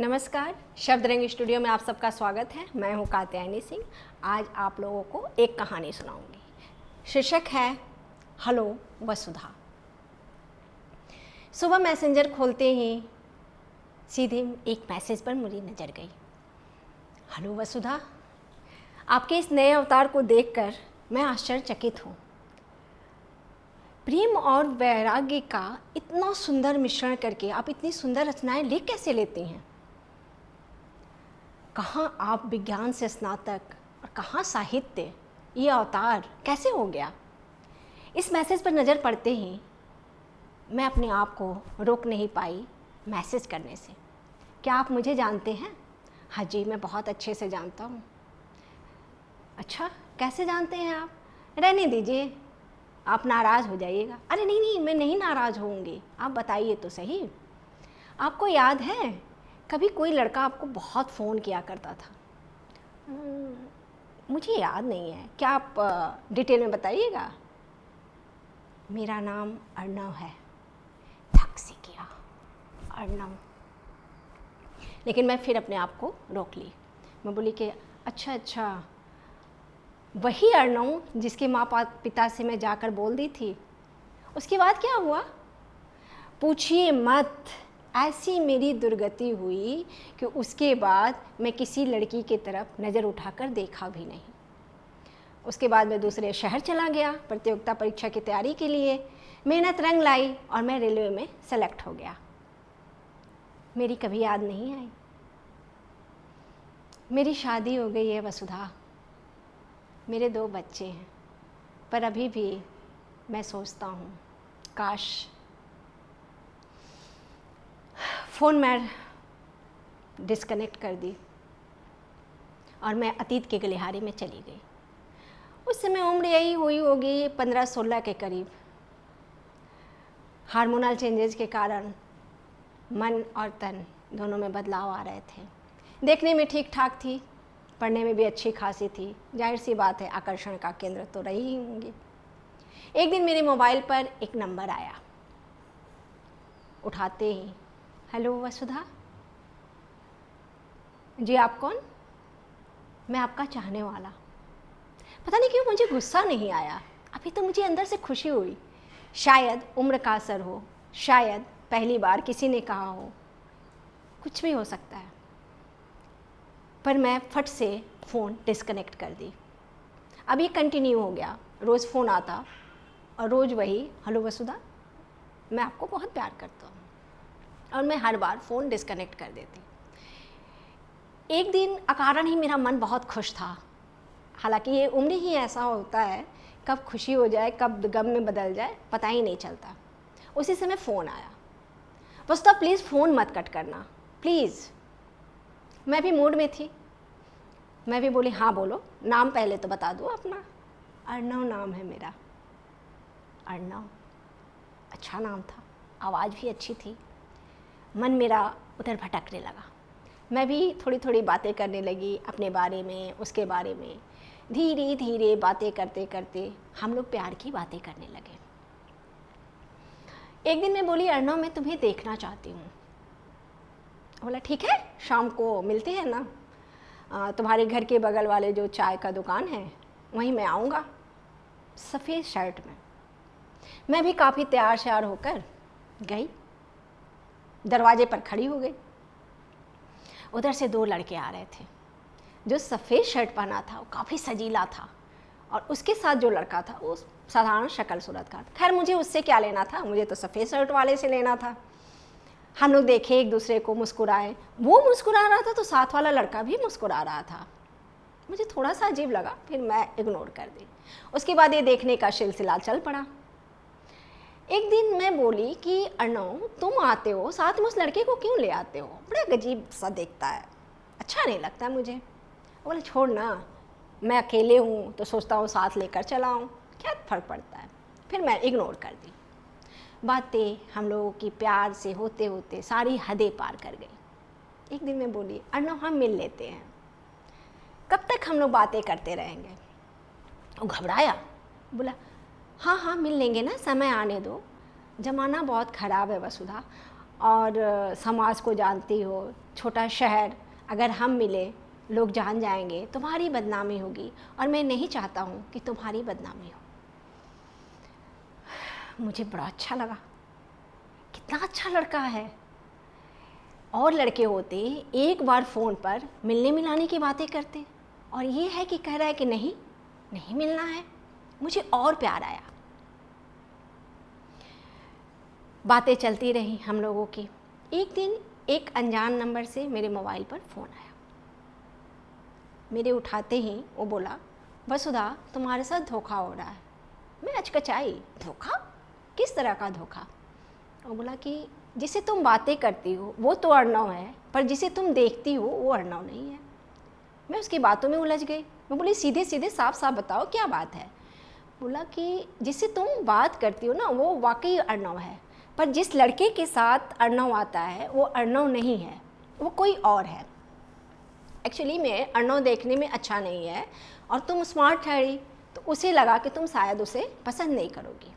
नमस्कार, शब्द रंग स्टूडियो में आप सबका स्वागत है। मैं हूं कात्यायनी सिंह। आज आप लोगों को एक कहानी सुनाऊंगी। शीर्षक है हेलो वसुधा। सुबह मैसेंजर खोलते ही सीधे एक मैसेज पर मेरी नज़र गई। हेलो वसुधा, आपके इस नए अवतार को देखकर मैं आश्चर्यचकित हूँ। प्रेम और वैराग्य का इतना सुंदर मिश्रण करके आप इतनी सुंदर रचनाएं लिख कैसे लेती हैं? कहाँ आप विज्ञान से स्नातक और कहाँ साहित्य? ये अवतार कैसे हो गया? इस मैसेज पर नज़र पड़ते ही मैं अपने आप को रोक नहीं पाई मैसेज करने से। क्या आप मुझे जानते हैं? हाँ जी, मैं बहुत अच्छे से जानता हूँ। अच्छा, कैसे जानते हैं आप? रहने दीजिए, आप नाराज़ हो जाइएगा। अरे नहीं, मैं नहीं नाराज़ होऊंगी, आप बताइए तो सही। आपको याद है कभी कोई लड़का आपको बहुत फ़ोन किया करता था? मुझे याद नहीं है, क्या आप डिटेल में बताइएगा? मेरा नाम अर्णव है। धक से किया, अर्णव। लेकिन मैं फिर अपने आप को रोक ली। मैं बोली कि अच्छा, वही अर्णव जिसके माँ पिता से मैं जाकर बोल दी थी। उसके बाद क्या हुआ? पूछिए मत। ऐसी मेरी दुर्गति हुई कि उसके बाद मैं किसी लड़की की तरफ नज़र उठाकर देखा भी नहीं। उसके बाद मैं दूसरे शहर चला गया प्रतियोगिता परीक्षा की तैयारी के लिए। मेहनत रंग लाई और मैं रेलवे में सेलेक्ट हो गया। मेरी कभी याद नहीं आई। मेरी शादी हो गई है वसुधा, मेरे 2 बच्चे हैं, पर अभी भी मैं सोचता हूँ काश फ़ोन मैं डिस्कनेक्ट कर दी और मैं अतीत के गलिहारे में चली गई। उस समय उम्र यही हुई होगी 15-16 के करीब। हार्मोनल चेंजेस के कारण मन और तन दोनों में बदलाव आ रहे थे। देखने में ठीक ठाक थी, पढ़ने में भी अच्छी खासी थी। जाहिर सी बात है आकर्षण का केंद्र तो रही ही होंगी। एक दिन मेरे मोबाइल पर एक नंबर आया। उठाते ही हेलो वसुधा। जी आप कौन? मैं आपका चाहने वाला। पता नहीं क्यों मुझे गुस्सा नहीं आया, अभी तो मुझे अंदर से खुशी हुई। शायद उम्र का असर हो, शायद पहली बार किसी ने कहा हो, कुछ भी हो सकता है। पर मैं फट से फ़ोन डिस्कनेक्ट कर दी। अब ये कंटिन्यू हो गया, रोज़ फ़ोन आता और रोज़ वही हेलो वसुधा, मैं आपको बहुत प्यार करता हूँ, और मैं हर बार फ़ोन डिस्कनेक्ट कर देती। एक दिन अकारण ही मेरा मन बहुत खुश था। हालांकि ये उम्र ही ऐसा होता है, कब खुशी हो जाए कब गम में बदल जाए पता ही नहीं चलता। उसी समय फ़ोन आया। वसुधा प्लीज़ फ़ोन मत कट करना प्लीज़। मैं भी मूड में थी। मैं भी बोली हाँ बोलो, नाम पहले तो बता दो अपना। अर्णव नाम है मेरा। अर्णव, अच्छा नाम था, आवाज़ भी अच्छी थी। मन मेरा उधर भटकने लगा। मैं भी थोड़ी थोड़ी बातें करने लगी अपने बारे में, उसके बारे में। धीरे धीरे बातें करते करते हम लोग प्यार की बातें करने लगे। एक दिन मैं बोली अर्णव मैं तुम्हें देखना चाहती हूँ। बोला ठीक है, शाम को मिलते हैं ना, तुम्हारे घर के बगल वाले जो चाय का दुकान है वहीं मैं आऊँगा, सफ़ेद शर्ट में। मैं भी काफ़ी तैयार श्यार होकर गई, दरवाजे पर खड़ी हो गई। उधर से 2 लड़के आ रहे थे। जो सफ़ेद शर्ट पहना था वो काफ़ी सजीला था, और उसके साथ जो लड़का था वो साधारण शक्ल सूरत का। खैर मुझे उससे क्या लेना था, मुझे तो सफ़ेद शर्ट वाले से लेना था। हम लोग देखे एक दूसरे को, मुस्कुराए। वो मुस्कुरा रहा था तो साथ वाला लड़का भी मुस्कुरा रहा था। मुझे थोड़ा सा अजीब लगा, फिर मैं इग्नोर कर दी। उसके बाद ये देखने का सिलसिला चल पड़ा। एक दिन मैं बोली कि अर्णव तुम आते हो साथ में उस लड़के को क्यों ले आते हो, बड़ा अजीब सा देखता है, अच्छा नहीं लगता मुझे। बोले छोड़ ना, मैं अकेले हूँ तो सोचता हूँ साथ लेकर चला आऊँ, क्या फ़र्क पड़ता है। फिर मैं इग्नोर कर दी। बातें हम लोगों की प्यार से होते होते सारी हदें पार कर गई। एक दिन मैं बोली अर्णव हम मिल लेते हैं, कब तक हम लोग बातें करते रहेंगे। वो घबराया, बोला हाँ मिल लेंगे ना, समय आने दो, ज़माना बहुत ख़राब है वसुधा, और समाज को जानती हो, छोटा शहर, अगर हम मिले लोग जान जाएंगे, तुम्हारी बदनामी होगी और मैं नहीं चाहता हूँ कि तुम्हारी बदनामी हो। मुझे बड़ा अच्छा लगा, कितना अच्छा लड़का है। और लड़के होते एक बार फ़ोन पर मिलने मिलाने की बातें करते, और ये है कि कह रहा है कि नहीं नहीं मिलना है। मुझे और प्यार आया। बातें चलती रही हम लोगों की। एक दिन एक अनजान नंबर से मेरे मोबाइल पर फ़ोन आया। मेरे उठाते ही वो बोला, वसुधा तुम्हारे साथ धोखा हो रहा है। मैं अचकचाई, धोखा? किस तरह का धोखा? वो बोला कि जिसे तुम बातें करती हो वो तो अर्णव है, पर जिसे तुम देखती हो वो अर्णव नहीं है। मैं उसकी बातों में उलझ गई। मैं बोली सीधे सीधे साफ साफ बताओ क्या बात है। बोला कि जिससे तुम बात करती हो ना वो वाकई अर्णव है, पर जिस लड़के के साथ अर्णव आता है वो अर्णव नहीं है, वो कोई और है। एक्चुअली में अर्णव देखने में अच्छा नहीं है और तुम स्मार्ट ठहरी तो उसे लगा कि तुम शायद उसे पसंद नहीं करोगी।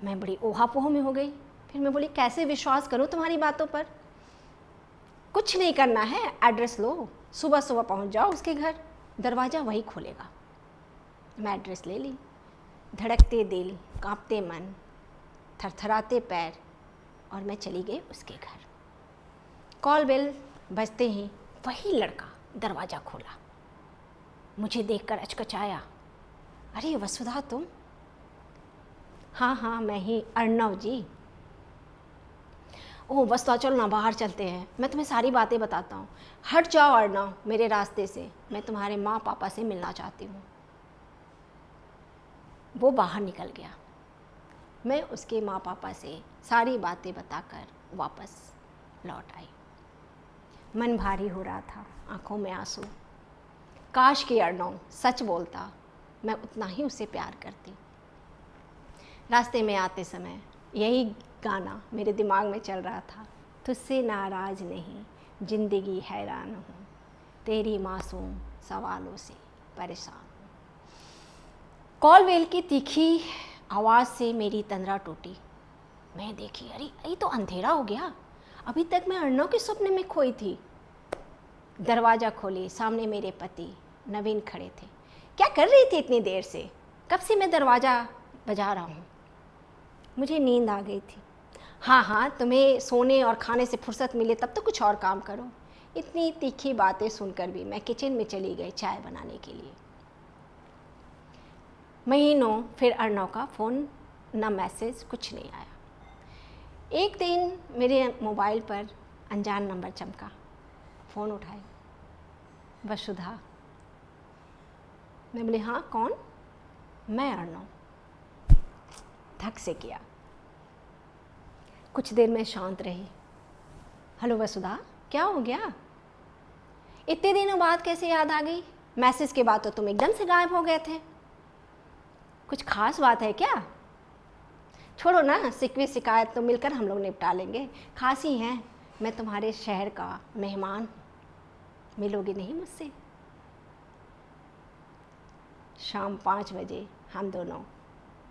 मैं बड़ी ओहापोह में हो गई। फिर मैं बोली कैसे विश्वास करूं तुम्हारी बातों पर? कुछ नहीं करना है, एड्रेस लो, सुबह सुबह पहुंच जाओ उसके घर, दरवाज़ा वही खोलेगा। मैं एड्रेस ले ली। धड़कते दिल, कांपते मन, थरथराते पैर, और मैं चली गई उसके घर। कॉल बेल बजते ही वही लड़का दरवाज़ा खोला। मुझे देखकर अचकचाया, अरे वसुधा तुम? हाँ हाँ मैं ही, अर्णव जी। ओह वसुधा चलो ना बाहर चलते हैं, मैं तुम्हें सारी बातें बताता हूँ। हट जाओ अर्णव मेरे रास्ते से, मैं तुम्हारे माँ पापा से मिलना चाहती हूँ। वो बाहर निकल गया। मैं उसके माँ पापा से सारी बातें बताकर वापस लौट आई। मन भारी हो रहा था, आंखों में आंसू। काश कि अर्णव सच बोलता, मैं उतना ही उसे प्यार करती। रास्ते में आते समय यही गाना मेरे दिमाग में चल रहा था, तुझसे नाराज़ नहीं जिंदगी हैरान हूँ, तेरी मासूम सवालों से परेशान हूँ। कॉल बेल की तीखी आवाज़ से मेरी तंद्रा टूटी। मैं देखी, अरे ये तो अंधेरा हो गया, अभी तक मैं अर्णव के सपने में खोई थी। दरवाज़ा खोले, सामने मेरे पति नवीन खड़े थे। क्या कर रही थी इतनी देर से? कब से मैं दरवाज़ा बजा रहा हूँ। मुझे नींद आ गई थी। हाँ हाँ तुम्हें सोने और खाने से फुर्सत मिले तब तो कुछ और काम करो। इतनी तीखी बातें सुनकर भी मैं किचन में चली गई चाय बनाने के लिए। महीनों फिर अर्णव का फ़ोन ना मैसेज, कुछ नहीं आया। एक दिन मेरे मोबाइल पर अनजान नंबर चमका। फ़ोन उठाए, वसुधा। मैं बोली हाँ कौन? मैं अर्णव। धक से किया। कुछ देर में शांत रही। हेलो वसुधा, क्या हो गया? इतने दिनों बाद कैसे याद आ गई? मैसेज के बाद तो तुम एकदम से गायब हो गए थे। कुछ खास बात है क्या? छोड़ो ना, शिकवे शिकायत तो मिलकर हम लोग निपटा लेंगे। खास ही हैं, मैं तुम्हारे शहर का मेहमान हूँ, मिलोगे नहीं मुझसे? शाम 5 बजे हम दोनों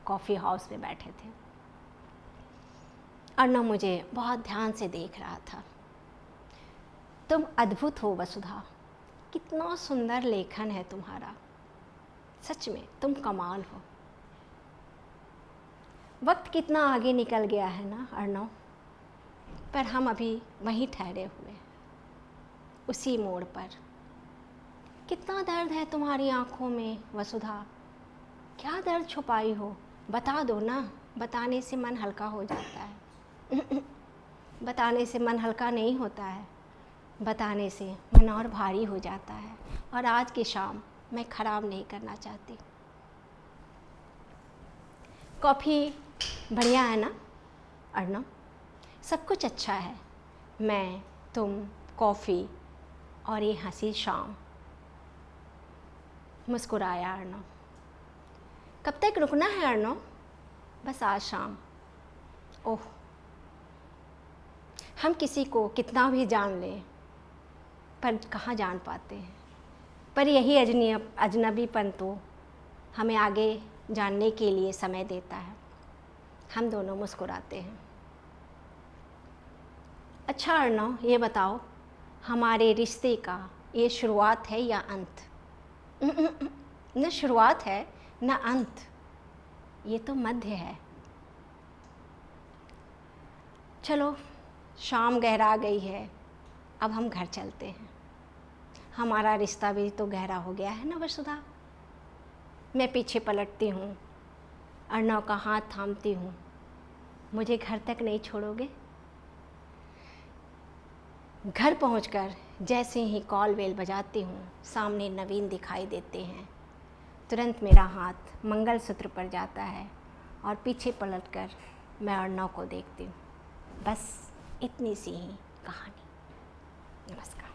कॉफ़ी हाउस में बैठे थे। अर्णव मुझे बहुत ध्यान से देख रहा था। तुम अद्भुत हो वसुधा, कितना सुंदर लेखन है तुम्हारा, सच में तुम कमाल हो। वक्त कितना आगे निकल गया है ना अर्णव, पर हम अभी वहीं ठहरे हुए हैं, उसी मोड़ पर। कितना दर्द है तुम्हारी आंखों में वसुधा, क्या दर्द छुपाई हो? बता दो ना, बताने से मन हल्का हो जाता है। बताने से मन हल्का नहीं होता है, बताने से मन और भारी हो जाता है। और आज की शाम मैं ख़राब नहीं करना चाहती। कॉफ़ी बढ़िया है ना अर्णव? सब कुछ अच्छा है, मैं, तुम, कॉफ़ी और ये हंसी शाम। मुस्कुराया अर्णव। कब तक रुकना है अर्णव? बस आज शाम। ओह, हम किसी को कितना भी जान लें पर कहाँ जान पाते हैं। पर यही अजनबीपन तो हमें आगे जानने के लिए समय देता है। हम दोनों मुस्कुराते हैं। अच्छा अर्णव, ये बताओ, हमारे रिश्ते का ये शुरुआत है या अंत? न शुरुआत है न अंत, ये तो मध्य है। चलो, शाम गहरा गई है, अब हम घर चलते हैं। हमारा रिश्ता भी तो गहरा हो गया है ना वसुधा। मैं पीछे पलटती हूँ, अर्णव का हाथ थामती हूँ। मुझे घर तक नहीं छोड़ोगे? घर पहुंचकर जैसे ही कॉल बेल बजाती हूँ, सामने नवीन दिखाई देते हैं। तुरंत मेरा हाथ मंगलसूत्र पर जाता है और पीछे पलटकर मैं अर्णव को देखती हूँ। बस इतनी सी ही कहानी। नमस्कार।